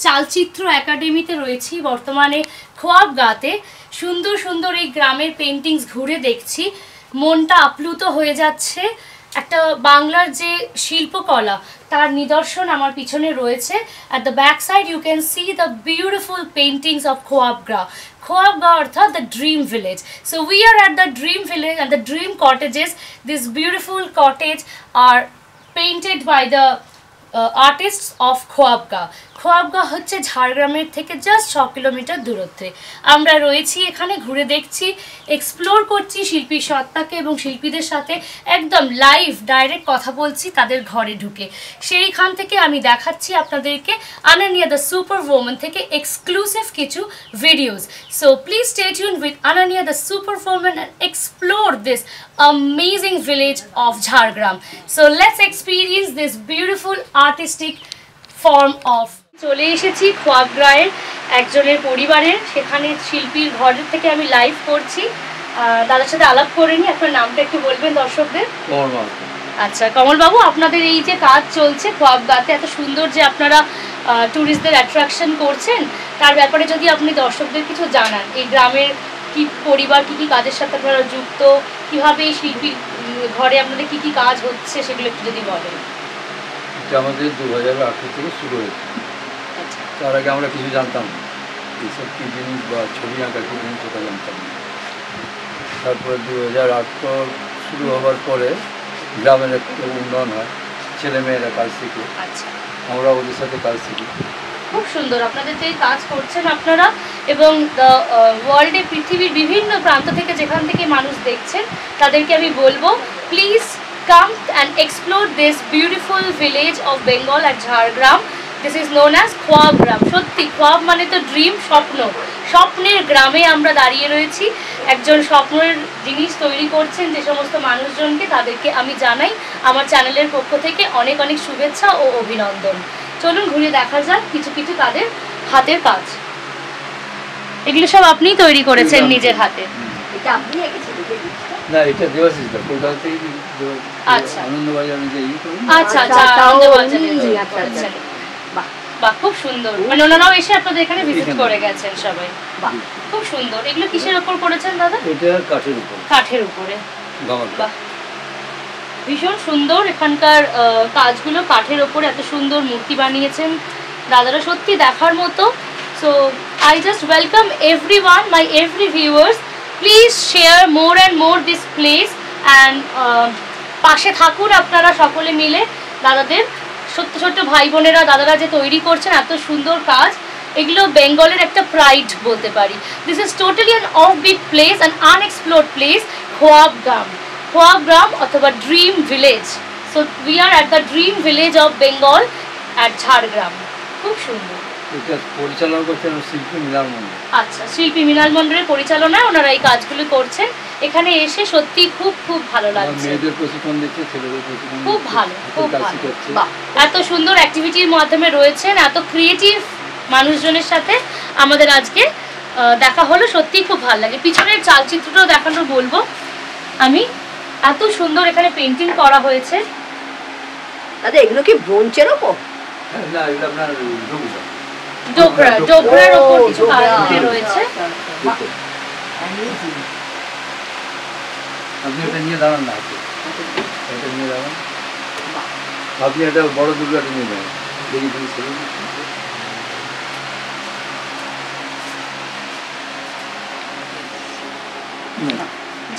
চালচিত্র একাডেমিতে রয়েছি বর্তমানে খোয়াবগাঁতে। সুন্দর সুন্দর এই গ্রামের পেন্টিংস ঘুরে দেখছি, মনটা আপ্লুত হয়ে যাচ্ছে। একটা বাংলার যে শিল্পকলা তার নিদর্শন আমার পিছনে রয়েছে। At the back side you can see the beautiful paintings of Khwabga. Khwabga অর্থাৎ the dream village. So we are at the dream village and the dream cottages. This beautiful cottage are painted by the artists of Khwabga. খোয়াবগা হচ্ছে ঝাড়গ্রামের থেকে just 6 kilometre দূরত্বে। আমরা রয়েছি এখানে, ঘুরে দেখছি, এক্সপ্লোর করছি শিল্পীর সত্তাকে এবং শিল্পীদের সাথে একদম লাইভ ডাইরেক্ট কথা বলছি তাদের ঘরে ঢুকে। সেইখান থেকে আমি দেখাচ্ছি আপনাদেরকে আনানিয়া দ্য সুপার ওম্যান থেকে এক্সক্লুসিভ কিছু videos. So please stay tune with Ananya the super woman and explore this amazing village of Jhargram. So let's experience this beautiful artistic form of. চলে এসেছি খোয়াবগাঁয়ের একজনের পরিবারের, সেখানে শিল্পীর ঘরের থেকে আমি লাইভ করছি। দাদার সাথে আলাপ করে নি, আপনার নামটা একটু বলবেন দর্শকদের? আচ্ছা কমল বাবু, আপনাদের এই যে কাজ চলছে খোয়াবগাঁতে, এত সুন্দর যে আপনারা ট্যুরিস্টদের অ্যাট্রাকশন করছেন, তার ব্যাপারে যদি আপনি দর্শকদের কিছু জানান। এই গ্রামের কি পরিবার কি কি কাজের সাথে আপনারা যুক্ত, কিভাবে এই শিল্পী ঘরে আপনাদের কি কি কাজ হচ্ছে সেগুলো একটু যদি বলেন। এটা আমাদের 2018 থেকে শুরু হয়েছে। তার আগে আমরা কিছু জানতাম না, এইসব কী জিনিস বা ছবি আঁকা কী জিনিস সেটা জানতাম না। তারপরে 2008 শুরু হওয়ার পরে গ্রামের একটা উন্নয়ন হয়, ছেলেমেয়েরা কাজ শিখে, আমরা ওদের সাথে কাজ শিখি। খুব সুন্দর আপনাদের যে কাজ করছেন আপনারা, এবং ওয়ার্ল্ডে পৃথিবীর বিভিন্ন প্রান্ত থেকে যেখান থেকে মানুষ দেখছেন তাদেরকে আমি বলবো, please come and explore this beautiful village of Bengal at Jhargram. This is known as Khwabgram. সত্যি খোয়াব মানে তো ড্রিম, স্বপ্ন। স্বপ্নের গ্রামে আমরা দাঁড়িয়ে রয়েছি। একজন স্বপ্নের জিনিস তৈরি করছেন যে সমস্ত মানুষজনকে, তাদেরকে আমি জানাই আমার চ্যানেলের পক্ষ থেকে অনেক অনেক শুভেচ্ছা ও অভিনন্দন। চলুন ঘুরে দেখা যাক কিছু কিছু তাদের হাতের কাজ। এগুলো সব আপনি তৈরি করেছেন নিজের হাতে? এটা আপনি এঁকেছেন? না, এটা দেওয়াশিস দা কলকাতা থেকে। আচ্ছা, আনন্দবাজারে যে ই করি। আচ্ছা আচ্ছা, আনন্দবাজারে। আচ্ছা বাহ, খুব সুন্দর। মানে ওনারাও এসে আপনাদের এখানে ভিজিট করে গেছেন সবাই। বাহ, খুব সুন্দর। এগুলো কিসের উপর করেছেন দাদা? এটা কাঠের উপর। কাঠের উপরে। বাহ, ভীষণ সুন্দর। এখানকার কাজগুলো কাঠের উপরে এত সুন্দর মূর্তি বানিয়েছেন দাদারা, সত্যি দেখার মতো। So I just welcome everyone, my every viewers, please share more and more this place and পাশে থাকুন আপনারা সকলে মিলে। দাদাদের ছোট্ট ছোট্ট ভাই বোনেরা, দাদারা যে তৈরি করছেন এত সুন্দর কাজ, এগুলো বেঙ্গলের একটা প্রাইড বলতে পারি। This is totally an offbeat place, an unexplored place, Khoyabgram. Khoyabgram অথবা dream village. So we are at the dream village of Bengal at Jhargram. খুব সুন্দর। এটা পরিচালনা করছেন শিল্পী মৃণাল মন্ডল। আচ্ছা, শিল্পী মৃণাল মন্ডলের পরিচালনায় ওনারা এই কাজগুলো করছেন। এখানে এসে সত্যি খুব খুব ভালো লাগছে। মেয়েদের প্রশিক্ষণ দিচ্ছে, ছেলেদের প্রশিক্ষণ খুব ভালো, খুব ভালো। বাহ, এত সুন্দর অ্যাক্টিভিটির মাধ্যমে রয়েছেন, এত ক্রিয়েটিভ মানুষজনের সাথে আমাদের আজকে দেখা হলো, সত্যিই খুব ভালো লাগে। পিছনের চালচিত্রটাও দেখানো বলবো আমি, এত সুন্দর এখানে পেন্টিং করা হয়েছে। দাদা এগুলো কি ব্রোঞ্জের উপর? না, এটা আপনার ডোকরার উপর কিছু কাজ রয়েছে। আপনি এটা নিয়ে দাঁড়ান না, এটা নিয়ে দাঁড়ান। আপনি এটা বড় দুর্গাটা নিয়ে যাবেন, দেখি তুমি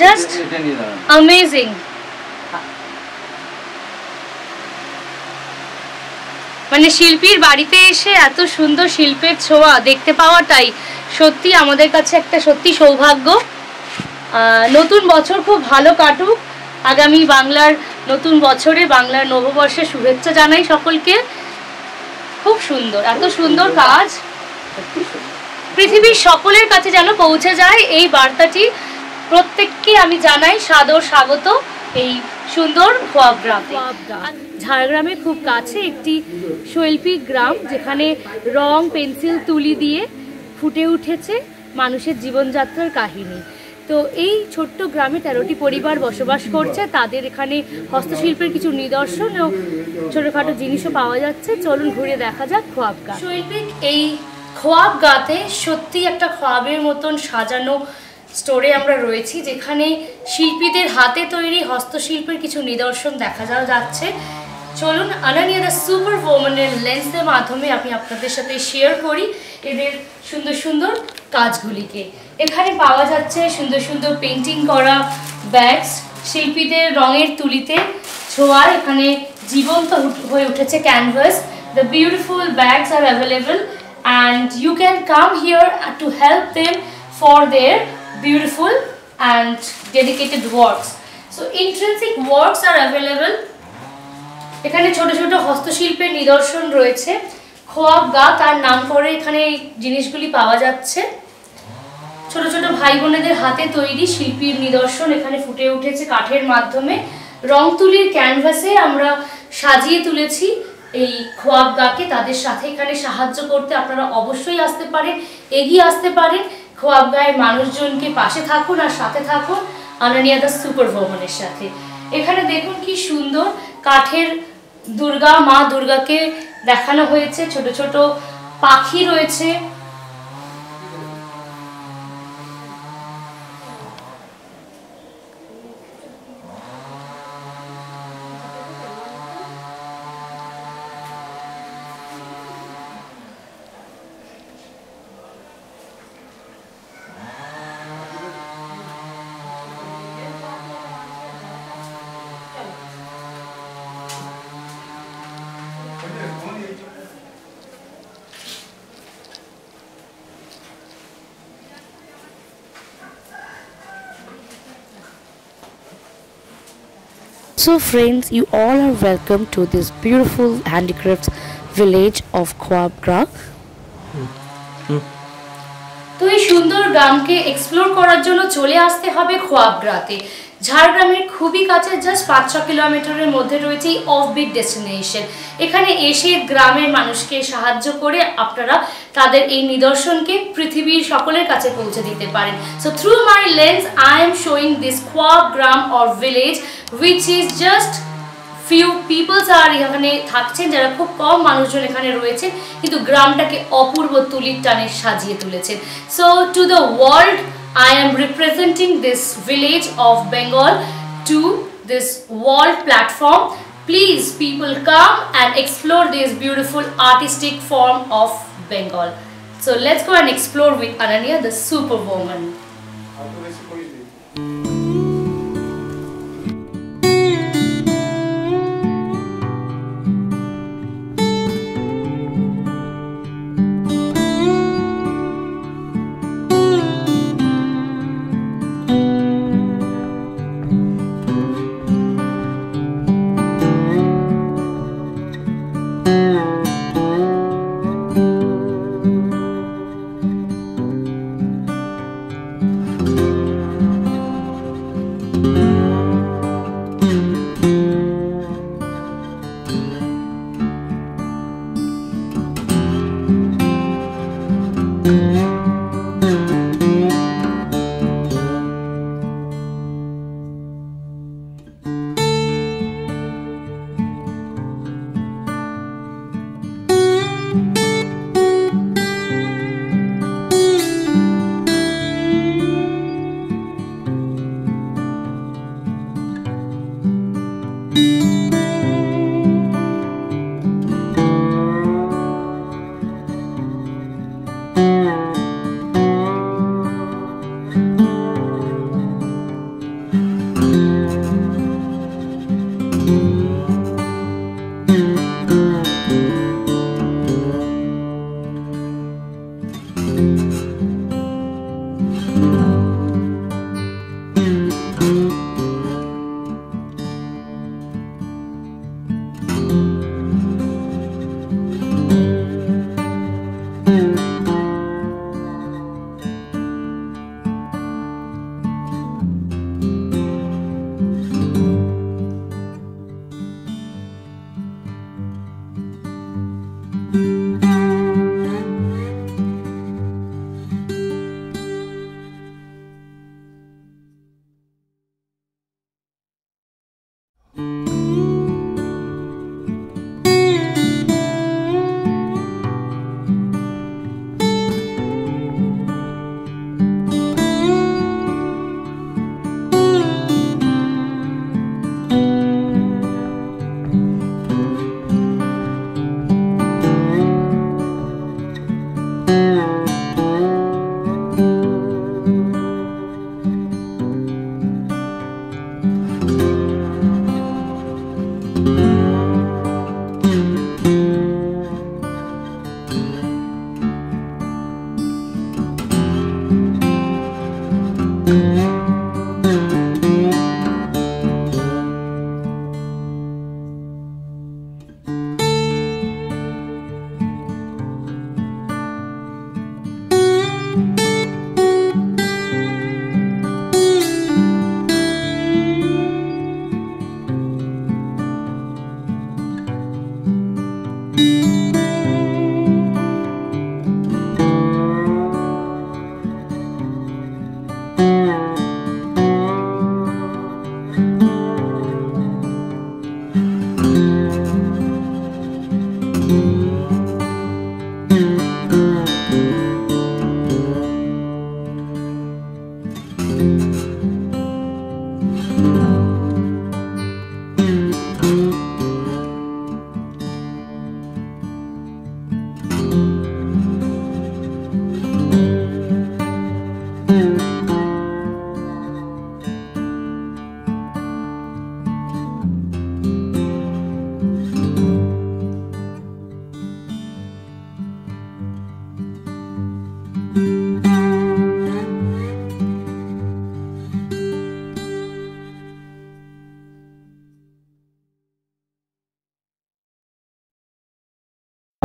জাস্ট অ্যামেজিং। মানে শিল্পীর বাড়িতে এসে এত সুন্দর শিল্পের ছোঁয়া দেখতে পাওয়াটাই সত্যি আমাদের কাছে একটা সত্যি সৌভাগ্য। নতুন বছর খুব ভালো কাটুক। আগামী বাংলার নতুন বছরে, বাংলার নববর্ষে শুভেচ্ছা জানাই সকলকে। খুব সুন্দর, এত সুন্দর কাজ পৃথিবীর সকলের কাছে যেন পৌঁছে যায় এই বার্তাটি। প্রত্যেককে আমি জানাই সাদর স্বাগত এই সুন্দর খোয়াবগ্রামে। ঝাড়গ্রামে খুব কাছে একটি শৈল্পিক গ্রাম, যেখানে রং পেন্সিল তুলি দিয়ে ফুটে উঠেছে মানুষের জীবনযাত্রার কাহিনী। তো এই ছোট্ট গ্রামে 13টি পরিবার বসবাস করছে। তাদের এখানে হস্তশিল্পের কিছু নিদর্শন ও ছোটোখাটো জিনিসও পাওয়া যাচ্ছে। চলুন ঘুরে দেখা যাক খোয়াবগা। শৈল্পিক এই খোয়াবগাতে সত্যি একটা খোয়াবের মতন সাজানো স্টোরে আমরা রয়েছি, যেখানে শিল্পীদের হাতে তৈরি হস্তশিল্পের কিছু নিদর্শন দেখা যাচ্ছে। চলুন আনানিয়া দ্য সুপার ওম্যানের লেন্সের মাধ্যমে আমি আপনাদের সাথে শেয়ার করি এদের সুন্দর সুন্দর কাজগুলিকে। এখানে পাওয়া যাচ্ছে সুন্দর সুন্দর পেন্টিং করা ব্যাগস, শিল্পীদের রঙের তুলিতে ছোঁয়ার এখানে জীবন্ত হয়ে উঠেছে canvas. The beautiful bags R available and you can come here to help them for their beautiful and dedicated works. So intrinsic works are available. এখানে ছোট ছোট হস্তশিল্পের নিদর্শন রয়েছে। খোয়াবগা তার নাম করে এখানে জিনিসগুলি পাওয়া যাচ্ছে। ছোট ছোট ভাই বোনেদের হাতে তৈরি শিল্পীর নিদর্শন এখানে ফুটে উঠেছে কাঠের মাধ্যমে। রং তুলির ক্যানভাসে আমরা সাজিয়ে তুলেছি এই খোয়াবগাকে। তাদের সাথে এখানে সাহায্য করতে আপনারা অবশ্যই আসতে পারেন, এগিয়ে আসতে পারেন। খোয়াবগাঁয়ের মানুষজনকে পাশে থাকুন আর সাথে থাকুন আনানিয়া দ্য সুপার ওম্যানের সাথে। এখানে দেখুন কি সুন্দর কাঠের দুর্গা, মা দুর্গাকে দেখানো হয়েছে। ছোট ছোট পাখি রয়েছে। So friends, you all are welcome to this beautiful handicrafts village of Khwabgra. তো এই সুন্দর গ্রামকে এক্সপ্লোর করার জন্য চলে আসতে হবে খোয়াবগাতে। ঝাড়গ্রামের খুবই কাছে, জাস্ট 5-6 কিলোমিটারের মধ্যে রয়েছে এই অফবিট ডেস্টিনেশন। এখানে এসে গ্রামের মানুষকে সাহায্য করে আপনারা তাদের এই নিদর্শনকে পৃথিবীর সকলের কাছে পৌঁছে দিতে পারেন। So through my lens I am showing this Khoyabgram or village which is just few peoples are এখানে থাকছেন, যারা খুব কম মানুষজন এখানে রয়েছে, কিন্তু গ্রামটাকে অপূর্ব তুলির টানে সাজিয়ে তুলেছেন। So to the world I am representing this village of Bengal to this world platform. Please people come and explore this beautiful artistic form of Bengal. So let's go and explore with Ananya the superwoman.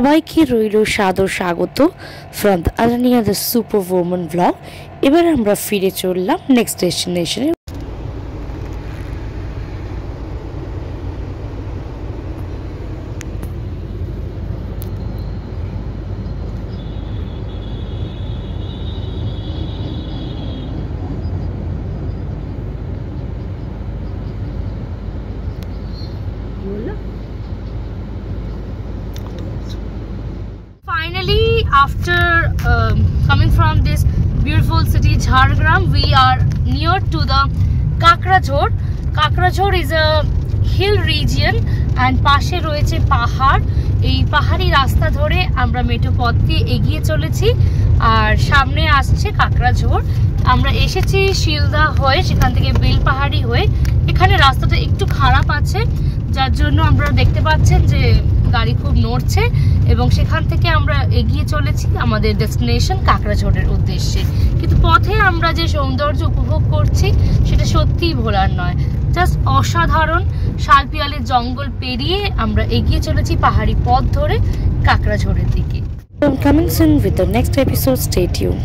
সবাইকে রইল সাদর স্বাগত from the Alania the super woman blog. এবার আমরা ফিরে চললাম next ডেস্টিনেশনে। Finally, after coming from this beautiful city Jhargram, we are near to the Kakrajhor. Kakrajhor is a hill region and পাশে রয়েছে পাহাড়। এই পাহাড়ি রাস্তা ধরে আমরা মেঠো পথ দিয়ে এগিয়ে চলেছি আর সামনে আসছে কাকড়াঝোড়। আমরা এসেছি শিলদা হয়ে, সেখান থেকে বেলপাহাড়ি হয়ে। এখানে রাস্তাটা একটু খারাপ আছে, যার জন্য আমরা দেখতে পাচ্ছেন যে গাড়ি খুব নড়ছে এবং সেখান থেকে আমরা এগিয়ে চলেছি আমাদের ডেস্টিনেশন কাকড়াঝোড়ের উদ্দেশ্যে। কিন্তু পথে আমরা যে সৌন্দর্য উপভোগ করছি সেটা সত্যিই ভোলার নয়, জাস্ট অসাধারণ। শালপিয়ালের জঙ্গল পেরিয়ে আমরা এগিয়ে চলেছি পাহাড়ি পথ ধরে কাকড়াঝোড়ের দিকে। I'm coming soon with the next episode. Stay tuned.